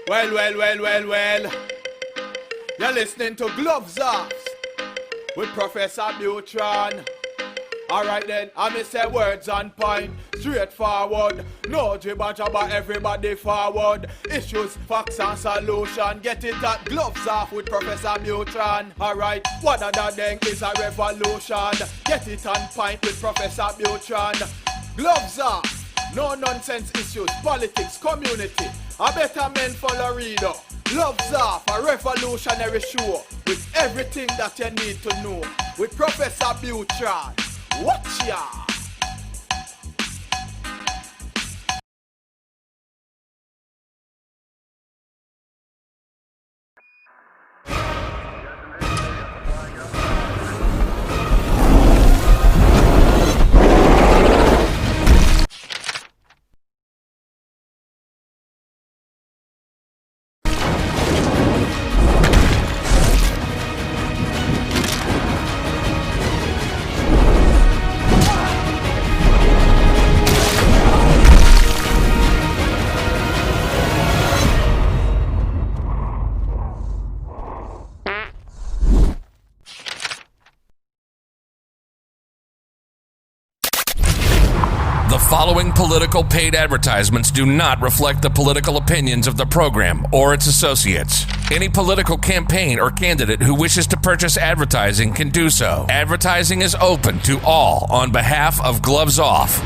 Well. You're listening to Gloves Off with Professor Buitrón. Alright then, I may say words on point, straightforward. No jibber jabber, everybody forward. Issues, facts and solution. Get it at Gloves Off with Professor Buitrón. Alright, what other thing is a revolution? Get it on point with Professor Buitrón. Gloves Off, no nonsense issues, politics, community. A better men for Laredo. Gloves Off, a revolutionary show with everything that you need to know. With Professor Buitrón. Watch ya! The following political paid advertisements do not reflect the political opinions of the program or its associates. Any political campaign or candidate who wishes to purchase advertising can do so. Advertising is open to all on behalf of Gloves Off.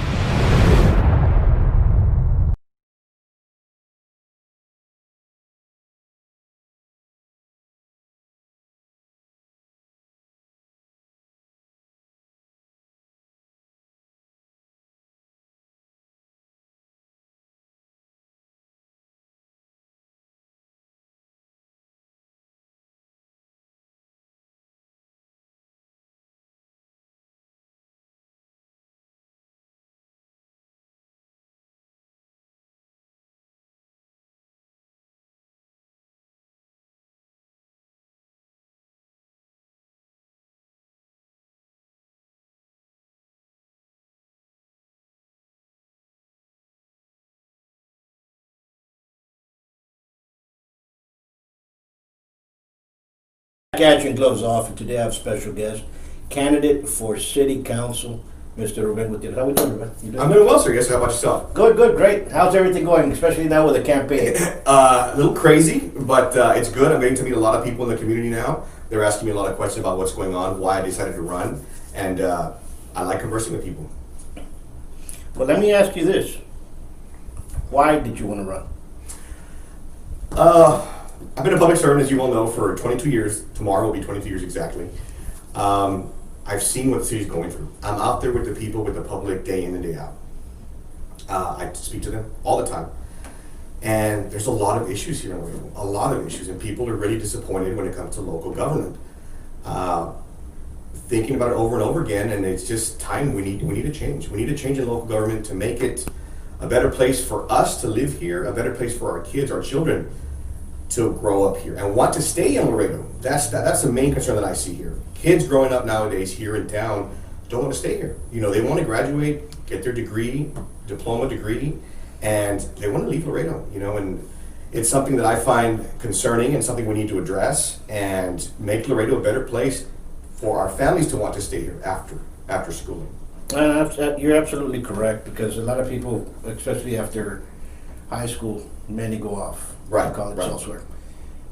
Catching Gloves Off, and today I have a special guest, candidate for City Council, Mr. Ruben Gutierrez. How are we doing, Ruben? I'm doing well, sir. Yes, how about yourself? Good, great. How's everything going, especially now with the campaign? A little crazy, but it's good. I'm getting to meet a lot of people in the community now. They're asking me a lot of questions about what's going on, why I decided to run, and I like conversing with people. Well, let me ask you this. Why did you want to run? I've been a public servant, as you all know, for 22 years. Tomorrow will be 22 years exactly. I've seen what the city's going through. I'm out there with the people, with the public, day in and day out. I speak to them all the time. And there's a lot of issues here in Laredo, a lot of issues, and people are really disappointed when it comes to local government. Thinking about it over and over again, and it's just time. We need a change. We need a change in local government to make it a better place for us to live here, a better place for our kids, our children, to grow up here and want to stay in Laredo. That's the main concern that I see here. Kids growing up nowadays here in town don't want to stay here. You know, they want to graduate, get their degree, diploma degree, and they want to leave Laredo, you know, and it's something that I find concerning and something we need to address and make Laredo a better place for our families to want to stay here after schooling. You're absolutely correct, because a lot of people, especially after high school, many go off to college elsewhere.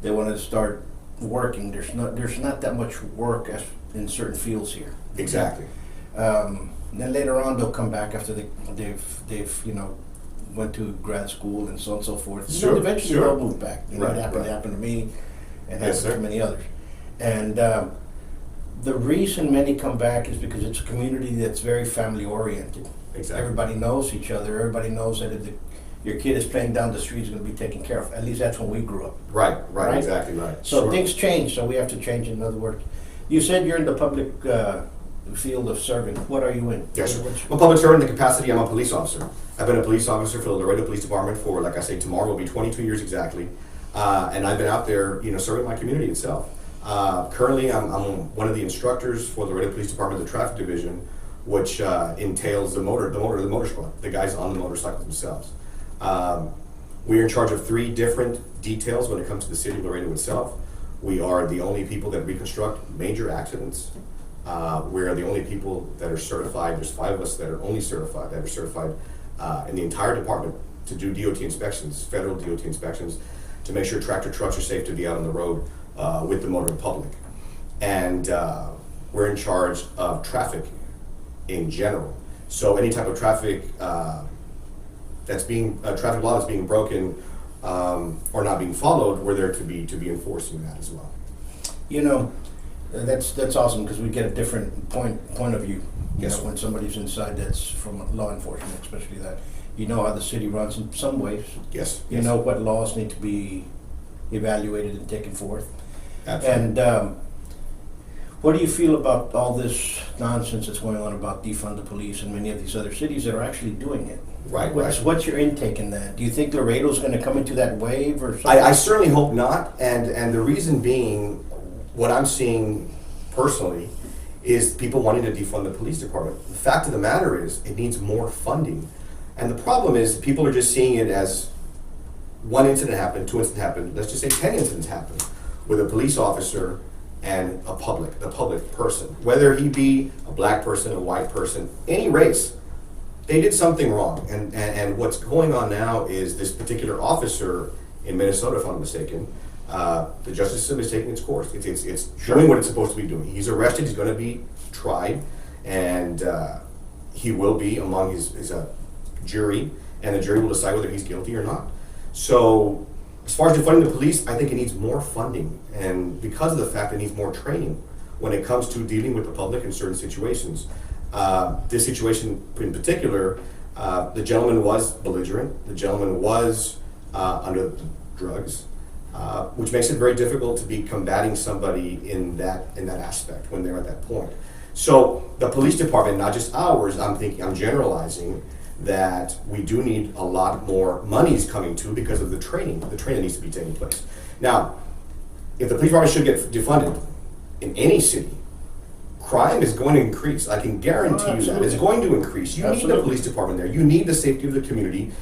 They want to start working. There's not that much work in certain fields here. Exactly. Then later on they'll come back after they've went to grad school and so on and so forth. Sure, Eventually they'll move back. It happened to me, and happened to many others. And the reason many come back is because it's a community that's very family oriented. Exactly. Everybody knows each other. Everybody knows that if your kid is playing down the street, is going to be taken care of. At least that's when we grew up. Right, exactly right. So things change, so we have to change, in other words. You said you're in the public field of serving. What are you in? Yes, sir. I'm a public servant in the capacity, I'm a police officer. I've been a police officer for the Laredo Police Department for, like I say, tomorrow will be 22 years exactly. And I've been out there, serving my community itself. Currently, I'm one of the instructors for the Laredo Police Department, the traffic division, which entails the motor squad, the guys on the motorcycles themselves. We are in charge of 3 different details when it comes to the city of Laredo itself. We are the only people that reconstruct major accidents. We are the only people that are certified. There's 5 of us that are only certified, in the entire department to do DOT inspections, federal DOT inspections, to make sure tractor trucks are safe to be out on the road with the motoring public. And we're in charge of traffic in general. So any type of traffic traffic law that's being broken or not being followed, we're there to be enforcing that as well. You know, that's awesome because we get a different point of view. Yes, When somebody's inside that's from law enforcement, especially that. You know how the city runs in some ways. Yes. You know what laws need to be evaluated and taken forth. Absolutely. And what do you feel about all this nonsense that's going on about defund the police and many of these other cities that are actually doing it? Right. What's your intake in that? Do you think Laredo's going to come into that wave or something? I certainly hope not, and the reason being, what I'm seeing personally is people wanting to defund the police department. The fact of the matter is, it needs more funding. And the problem is, people are just seeing it as 1 incident happened, 2 incidents happened, let's just say 10 incidents happened with a police officer and the public person. Whether he be a black person, a white person, any race, they did something wrong. And what's going on now is this particular officer in Minnesota, if I'm not mistaken, the justice system is taking its course. It's doing what it's supposed to be doing. He's arrested, he's going to be tried, and he will be among his jury, and the jury will decide whether he's guilty or not. So as far as defunding the police, I think it needs more funding, and because of the fact it needs more training when it comes to dealing with the public in certain situations. This situation in particular, the gentleman was belligerent, the gentleman was under drugs, which makes it very difficult to be combating somebody in that aspect when they're at that point. So the police department, not just ours, I'm generalizing, that we do need a lot more monies coming to because of the training that needs to be taking place. Now, if the police department should get defunded in any city, crime is going to increase. I can guarantee you that. It's going to increase. You need the police department there. You need the safety of the community.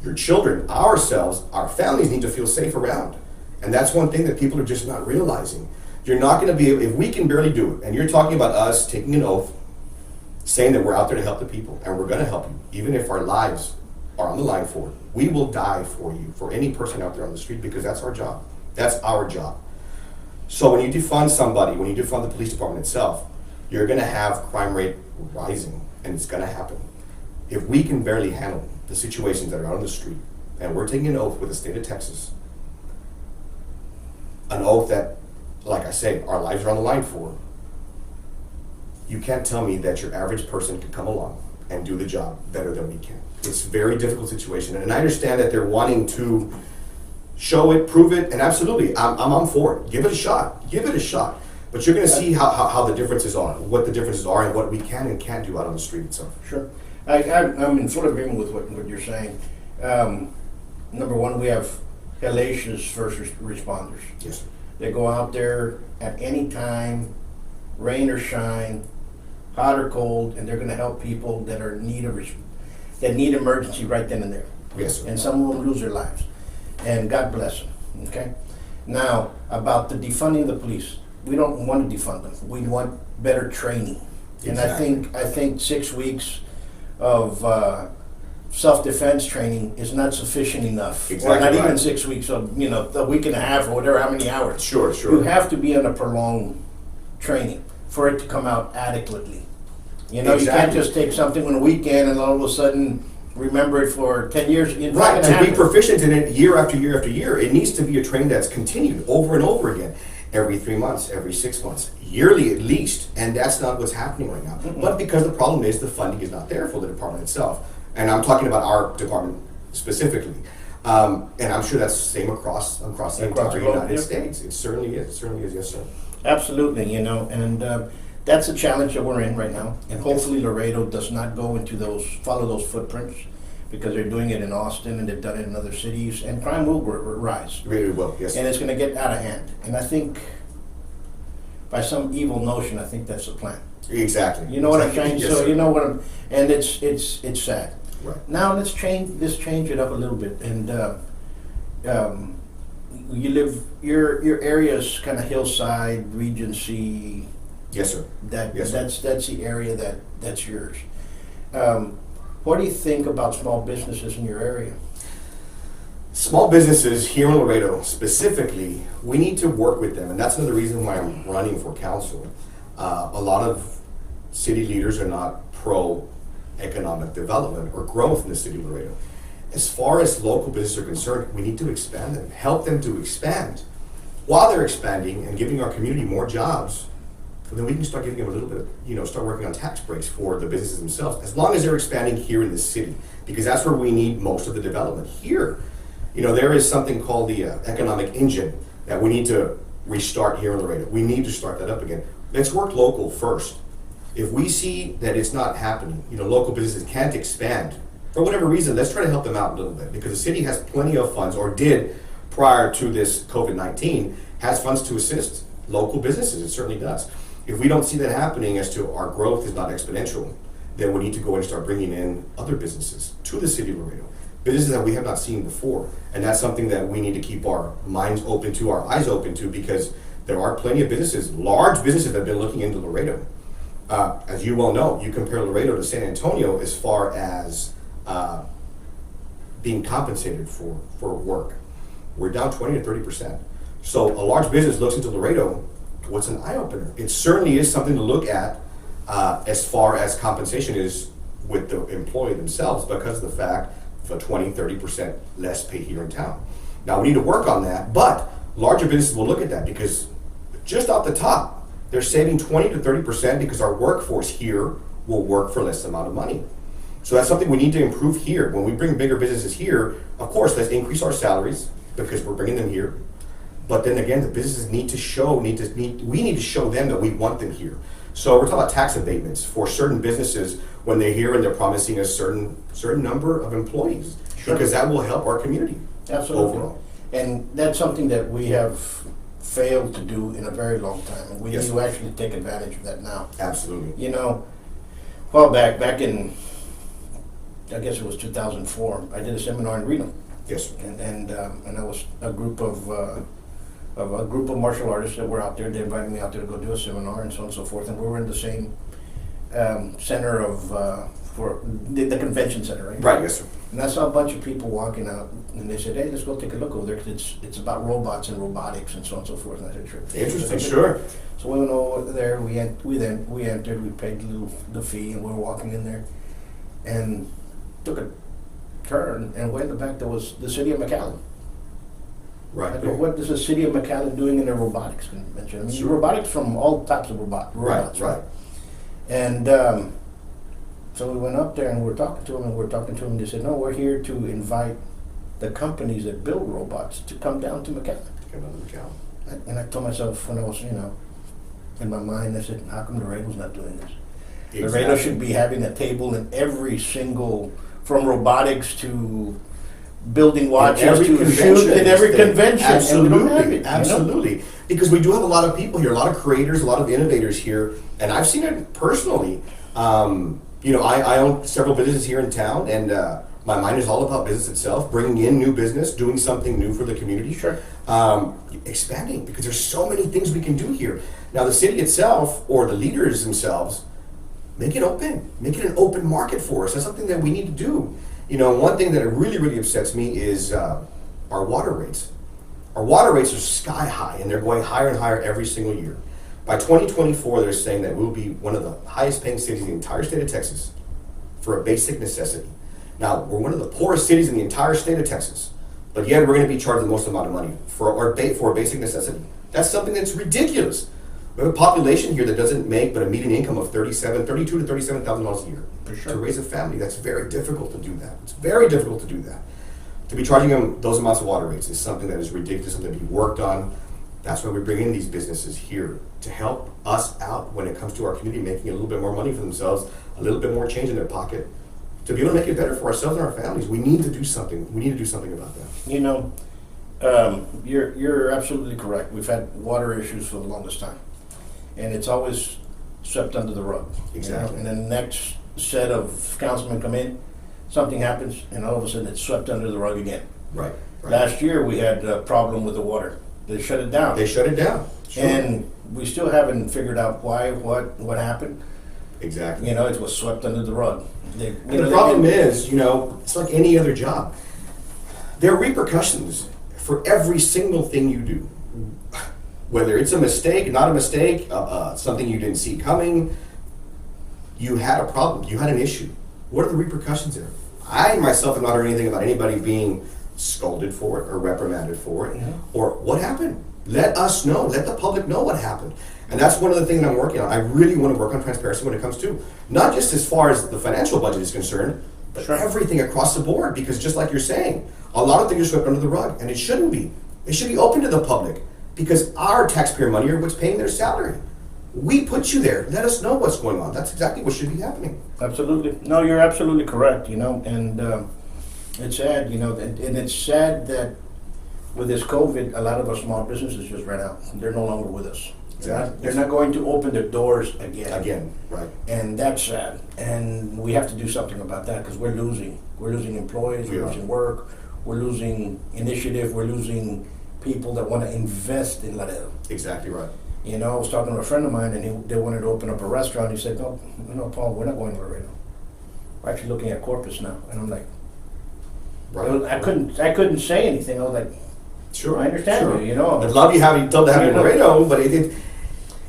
Your children, ourselves, our families need to feel safe around. And that's one thing that people are just not realizing. You're not going to be able, if we can barely do it, and you're talking about us taking an oath, saying that we're out there to help the people, and we're going to help you, even if our lives are on the line for it. We will die for you, for any person out there on the street, because that's our job. That's our job. So when you defund somebody, when you defund the police department itself, you're going to have crime rate rising, and it's going to happen. If we can barely handle the situations that are out on the street, and we're taking an oath with the state of Texas, an oath that, like I say, our lives are on the line for, you can't tell me that your average person can come along and do the job better than we can. It's a very difficult situation, and I understand that they're wanting to show it, prove it, and absolutely, I'm for it. Give it a shot. Give it a shot. But you're going to see how the differences are, what the differences are, and what we can and can't do out on the street itself. Sure. I'm in full agreement with what you're saying. Number one, we have hellacious first responders. Yes, sir. They go out there at any time, rain or shine, hot or cold, and they're going to help people that are in need of that need emergency right then and there. Yes, sir. And some of them lose their lives, and God bless them. Okay. Now about the defunding of the police, we don't want to defund them. We want better training, Exactly. and I think 6 weeks of self-defense training is not sufficient enough. Exactly Or not right. even 6 weeks of a week and a half or whatever, how many hours. Sure. You have to be on a prolonged training for it to come out adequately. You can't Exactly. just take something on a weekend and all of a sudden remember it for 10 years. It's not Right, gonna to be happen. proficient in it year after year after year, it needs to be a training that's continued over and over again. Every 3 months, every 6 months, yearly at least, and that's not what's happening right now. But because the problem is the funding is not there for the department itself, and I'm talking about our department specifically, and I'm sure that's the same across the entire globe, United yeah. States. It certainly is, yes, sir. Absolutely, and that's a challenge that we're in right now. And hopefully Laredo does not follow those footprints, because they're doing it in Austin and they've done it in other cities, and crime will rise. Really well, yes. And it's going to get out of hand. And I think by some evil notion, I think that's the plan. Exactly. You know what I'm saying? Yes, So sir. you know what I'm, and it's sad. Right. Now let's change it up a little bit. And you live, your area's kind of hillside, Regency. Yes, sir. Yes, sir. That's the area that's yours. What do you think about small businesses in your area? Small businesses here in Laredo specifically, we need to work with them, and that's another reason why I'm running for council. A lot of city leaders are not pro economic development or growth in the city of Laredo. As far as local businesses are concerned, we need to expand them, help them to expand. While they're expanding and giving our community more jobs, then we can start giving them a little bit, start working on tax breaks for the businesses themselves, as long as they're expanding here in the city, because that's where we need most of the development here. There is something called the economic engine that we need to restart here in Laredo. We need to start that up again. Let's work local first. If we see that it's not happening, local businesses can't expand, for whatever reason, let's try to help them out a little bit, because the city has plenty of funds, or did prior to this COVID-19, has funds to assist local businesses. It certainly does. If we don't see that happening as to our growth is not exponential, then we need to go and start bringing in other businesses to the city of Laredo. Businesses that we have not seen before. And that's something that we need to keep our minds open to, our eyes open to, because there are plenty of businesses, large businesses that have been looking into Laredo. As you well know, you compare Laredo to San Antonio as far as being compensated for work. We're down 20 to 30%. So a large business looks into Laredo. What's an eye-opener? It certainly is something to look at as far as compensation is with the employee themselves, because of the fact of 20, 30% less pay here in town. Now we need to work on that, but larger businesses will look at that, because just off the top, they're saving 20 to 30% because our workforce here will work for less amount of money. So that's something we need to improve here. When we bring bigger businesses here, of course, let's increase our salaries because we're bringing them here. But then again, the businesses need to show, we need to show them that we want them here. So we're talking about tax abatements for certain businesses when they're here and they're promising a certain number of employees, Sure. Because that will help our community. Absolutely. Overall. And that's something that we have failed to do in a very long time, and we Yes. need to actually take advantage of that now. Absolutely. Well, back in, I guess it was 2004, I did a seminar in Reno, Yes, sir. and I was a group of martial artists that were out there. They invited me out there to go do a seminar and so on and so forth, and we were in the same center of for the convention center, right? Right, yes, sir. And I saw a bunch of people walking out, and they said, "Hey, let's go take a look over there, because it's about robots and robotics and so on and so forth." And I said, "Sure." Interesting, sure. So we went over there. We entered. We paid the fee, and we were walking in there, and took a turn, and way in the back there was the city of McAllen. Right. I go, what is the city of McAllen doing in their robotics convention? I mean, Sure. robotics from all types of robots. Right. And so we went up there and we're talking to them, and they said, "No, we're here to invite the companies that build robots to come down to McAllen." Come on, McAllen. And I told myself when I was, in my mind, I said, "How come Laredo's not doing this? Laredo should be having a table in every single, from robotics to building watches to shoot in every convention." And we don't have it, Absolutely. Because we do have a lot of people here, a lot of creators, a lot of innovators here, and I've seen it personally. I own several businesses here in town, and my mind is all about business itself, bringing in new business, doing something new for the community. Sure. Expanding, because there's so many things we can do here. Now, the city itself, or the leaders themselves, make it open. Make it an open market for us. That's something that we need to do. One thing that really, really upsets me is our water rates. Our water rates are sky high, and they're going higher and higher every single year. By 2024, they're saying that we'll be one of the highest paying cities in the entire state of Texas for a basic necessity. Now, we're one of the poorest cities in the entire state of Texas, but yet we're going to be charged the most amount of money for a basic necessity. That's something that's ridiculous. We have a population here that doesn't make but a median income of $32,000 to $37,000 a year. For sure. To raise a family, that's very difficult to do that. It's very difficult to do that. To be charging them those amounts of water rates is something that is ridiculous, something to be worked on. That's why we bring in these businesses here to help us out when it comes to our community, making a little bit more money for themselves, a little bit more change in their pocket, to be able to make it better for ourselves and our families. We need to do something. We need to do something about that. You're absolutely correct. We've had water issues for the longest time, and it's always swept under the rug. Exactly. And then the next set of councilmen come in, something happens, and all of a sudden it's swept under the rug again. Right. Last year we had a problem with the water. They shut it down. They shut it down. Sure. And we still haven't figured out why, what happened. Exactly. You know, it was swept under the rug. The problem is, it's like any other job. There are repercussions for every single thing you do. Whether it's a mistake, not a mistake, something you didn't see coming, you had a problem, you had an issue. What are the repercussions there? I myself have not heard anything about anybody being scolded for it or reprimanded for it, or what happened. Let us know, let the public know what happened. And that's one of the things that I'm working on. I really want to work on transparency when it comes to, not just as far as the financial budget is concerned, but everything across the board, because just like you're saying, a lot of things are swept under the rug, and it shouldn't be. It should be open to the public, because our taxpayer money are what's paying their salary. We put you there. Let us know what's going on. That's exactly what should be happening. Absolutely. No, you're absolutely correct, and it's sad, and it's sad that with this COVID, a lot of our small businesses just ran out. They're no longer with us. Exactly. They're not going to open their doors again. Again, right. And that's sad. And we have to do something about that because we're losing. We're losing employees, we're losing work, we're losing initiative, we're losing people that want to invest in Laredo. Exactly right. I was talking to a friend of mine and they wanted to open up a restaurant. He said, no, Paul, we're not going to Laredo. We're actually looking at Corpus now. And I'm like, I couldn't say anything. I was like, sure, I understand you, I'd love to have you Laredo, but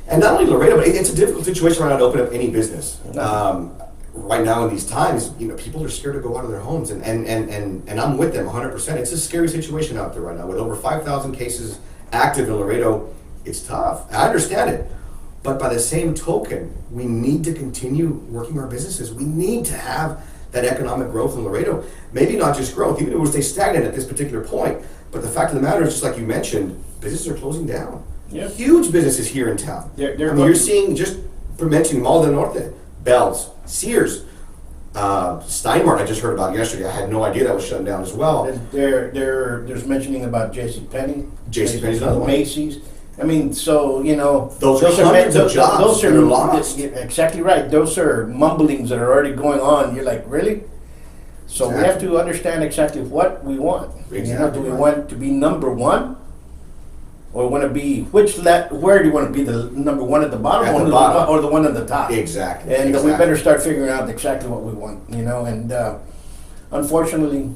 and not only Laredo, but it's a difficult situation right now to open up any business. Right now in these times, people are scared to go out of their homes, and I'm with them 100%. It's a scary situation out there right now with over 5,000 cases active in Laredo. It's tough. I understand it, but by the same token, we need to continue working our businesses. We need to have that economic growth in Laredo. Maybe not just growth, even if it will stay stagnant at this particular point. But the fact of the matter is, just like you mentioned, businesses are closing down. Yeah. Huge businesses here in town. You're seeing, just for mentioning Mall del Norte, Bell's, Sears, Steinmart. I just heard about yesterday. I had no idea that was shutting down as well. There's mentioning about JCPenney. JCPenney's another one. Macy's. I mean, so those are hundreds of jobs. Those are lost. Exactly right. Those are mumblings that are already going on. You're like, really? So we have to understand exactly what we want. Exactly. Do we want to be number one, or want to be where do you want to be, the number one at the bottom, or the one at the top? Exactly. And we better start figuring out exactly what we want. And unfortunately,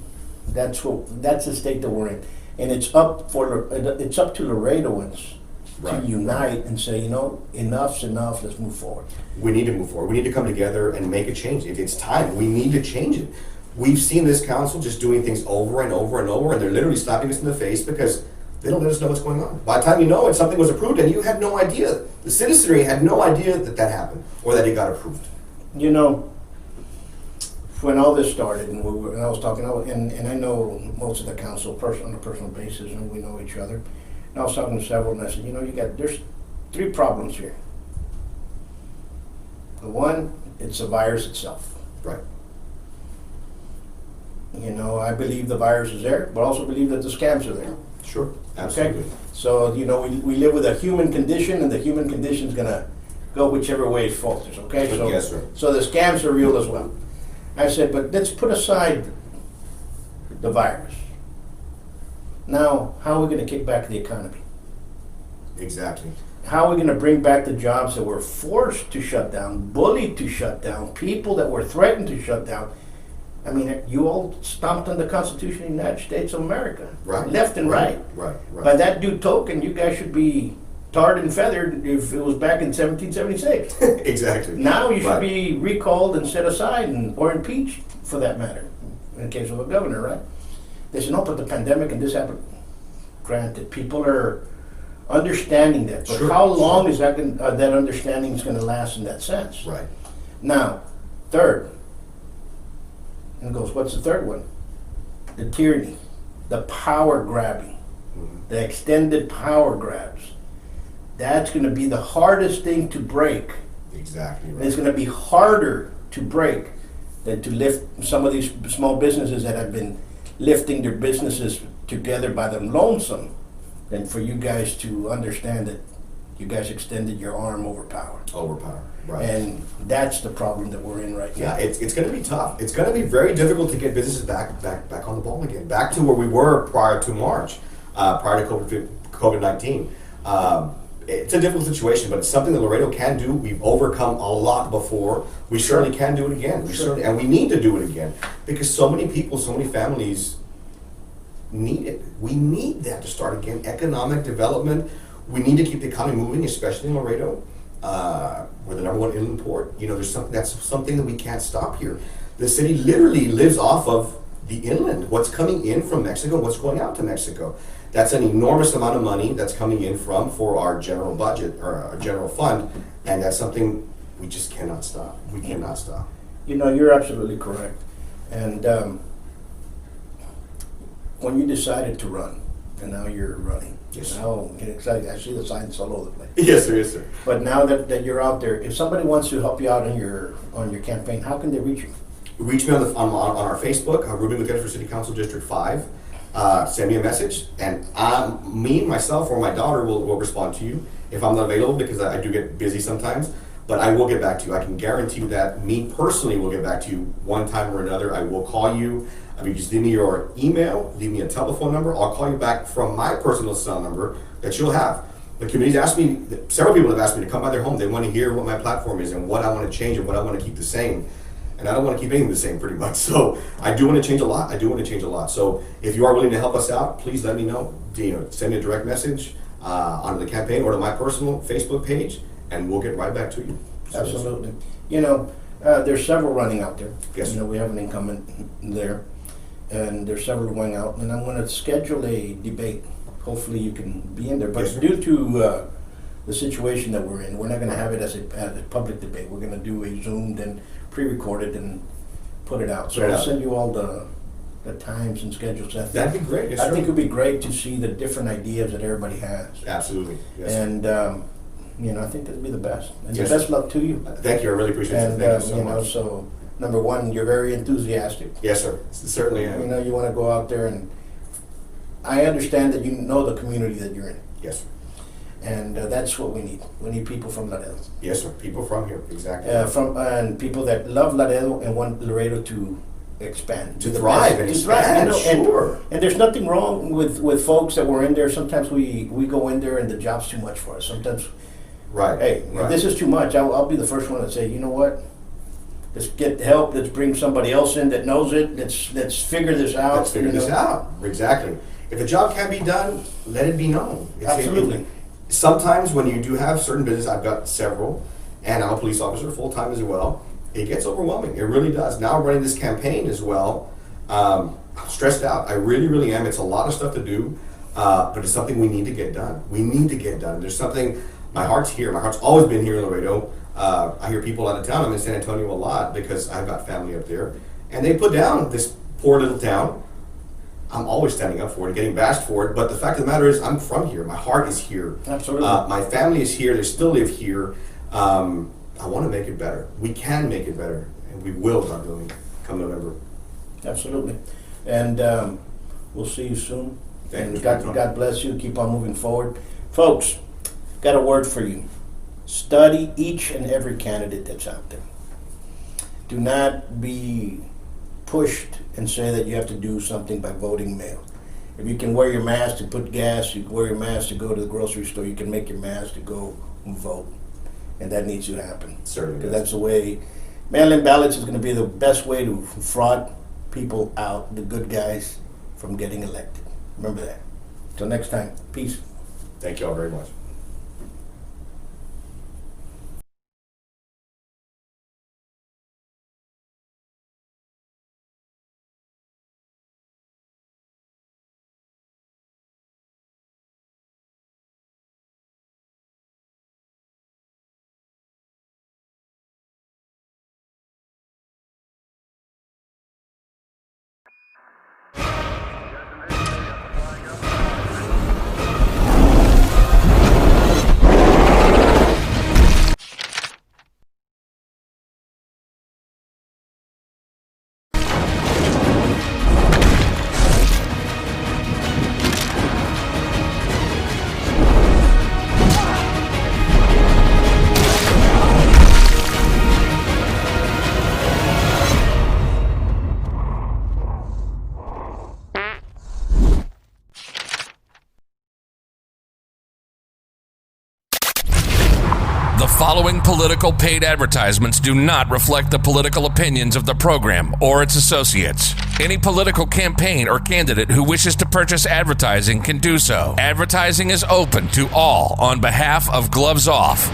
that's the state that we're in, and it's up to Laredoans to unite and say, enough's enough. Let's move forward. We need to move forward. We need to come together and make a change. If it's time, we need to change it. We've seen this council just doing things over and over and over, and they're literally slapping us in the face because they don't let us know what's going on. By the time you know it, something was approved, and you had no idea. The citizenry had no idea that happened or that it got approved. When all this started, and I was talking, and I know most of the council on a personal basis, and we know each other. And I was talking to several, and I said, there's three problems here. The one, it's the virus itself. Right. I believe the virus is there, but I also believe that the scams are there. Sure, absolutely. Okay? So, we live with a human condition, and the human condition is going to go whichever way it falters, okay? So, yes, sir. So the scams are real as well. I said, but let's put aside the virus. Now, how are we going to kick back the economy? Exactly. How are we going to bring back the jobs that were forced to shut down, bullied to shut down, people that were threatened to shut down? I mean, you all stomped on the Constitution of the United States of America, left and right. Right. By that due token, you guys should be tarred and feathered if it was back in 1776. Exactly. Now you should be recalled and set aside or impeached, for that matter, in the case of a governor, right? They said, no, but the pandemic and this happened. Granted, people are understanding that, but how long is that understanding is going to last in that sense? Right. Now, third, and goes, what's the third one? The tyranny, the power grabbing, the extended power grabs. That's going to be the hardest thing to break. Exactly right. And it's going to be harder to break than to lift some of these small businesses that have been lifting their businesses together by them lonesome, than for you guys to understand that You guys extended your arm over power. Overpower, right. And that's the problem that we're in right now. Yeah, it's going to be tough. It's going to be very difficult to get businesses back on the ball again, back to where we were prior to March, prior to COVID-19. It's a difficult situation, but it's something that Laredo can do. We've overcome a lot before. We certainly can do it again. And we need to do it again because so many people, so many families need it. We need that to start again. Economic development. We need to keep the economy moving, especially in Laredo. We're the #1 inland port. You know, that's something that we can't stop here. The city literally lives off of the inland. What's coming in from Mexico, what's going out to Mexico. That's an enormous amount of money that's coming in for our general budget or our general fund, and that's something we just cannot stop. We cannot stop. You know, you're absolutely correct. And when you decided to run, and now you're running, Yes. now I see the signs all over the place. Yes, sir. Yes, sir. But now that you're out there, if somebody wants to help you out on your campaign, how can they reach you? Reach me on our Facebook, Ruben Gutierrez for City Council District 5. Send me a message, and myself, or my daughter will respond to you if I'm not available, because I do get busy sometimes. But I will get back to you. I can guarantee you that me personally will get back to you one time or another. I will call you. I mean, just leave me your email, leave me a telephone number. I'll call you back from my personal cell number that you'll have. The community's asked me, several people have asked me to come by their home. They want to hear what my platform is and what I want to change and what I want to keep the same. And I don't want to keep anything the same, pretty much. So I do want to change a lot. So if you are willing to help us out, please let me know. Send me a direct message onto the campaign or to my personal Facebook page, and we'll get right back to you. So Absolutely. You know, there's several running out there. Yes. You know, we have an incumbent there, and there's several going out. And I'm going to schedule a debate. Hopefully, you can be in there. But Yes, sir. due to the situation that we're in, we're not going to have it as a public debate. We're going to do a Zoomed and pre-recorded and put it out. So I'll send you all the times and schedules. That'd be great. Yes, I sir. think it would be great to see the different ideas that everybody has. Absolutely. Yes, sir. And I think that'd be the best. And Yes, the best sir. luck to you. Thank you. I really appreciate it. And Thank you so much. so number one, you're very enthusiastic. Yes, sir. Certainly am. You know, you want to go out there, and I understand that you know the community that you're in, Yes, sir. and that's what we need. We need people from Laredo, Yes, sir. People from here. Exactly. and people that love Laredo and want Laredo to expand, To the thrive best- and to thrive, expand, and, sure. And there's nothing wrong with folks that were in there. Sometimes we go in there and the job's too much for us. Sometimes. Right. Hey, right. if this is too much, I'll be the first one to say, you know what? Let's get help. Let's bring somebody else in that knows it. Let's figure this out. Let's figure this out. Exactly. If a job can be done, let it be known. Absolutely. Sometimes when you do have certain business, I've got several, and I'm a police officer full time as well. It gets overwhelming. It really does. Now running this campaign as well, I'm stressed out. I really, really am. It's a lot of stuff to do, but it's something we need to get done. We need to get done. There's something. My heart's here. My heart's always been here in Laredo. I hear people out of town. I'm in San Antonio a lot because I've got family up there, and they put down this poor little town. I'm always standing up for it, getting bashed for it. But the fact of the matter is, I'm from here. My heart is here. Absolutely. My family is here. They still live here. I want to make it better. We can make it better, and we will, God willing, come November. Absolutely. And we'll see you soon. Thank you. God bless you. Keep on moving forward. Folks, got a word for you. Study each and every candidate that's out there. Do not be pushed and say that you have to do something by voting mail. If you can wear your mask to put gas, you can wear your mask to go to the grocery store, you can make your mask to go and vote. And that needs to happen. Certainly. Because that's the way, mail-in ballots is going to be the best way to fraud people out, the good guys, from getting elected. Remember that. Till next time, peace. Thank you all very much. The following political paid advertisements do not reflect the political opinions of the program or its associates. Any political campaign or candidate who wishes to purchase advertising can do so. Advertising is open to all on behalf of Gloves Off.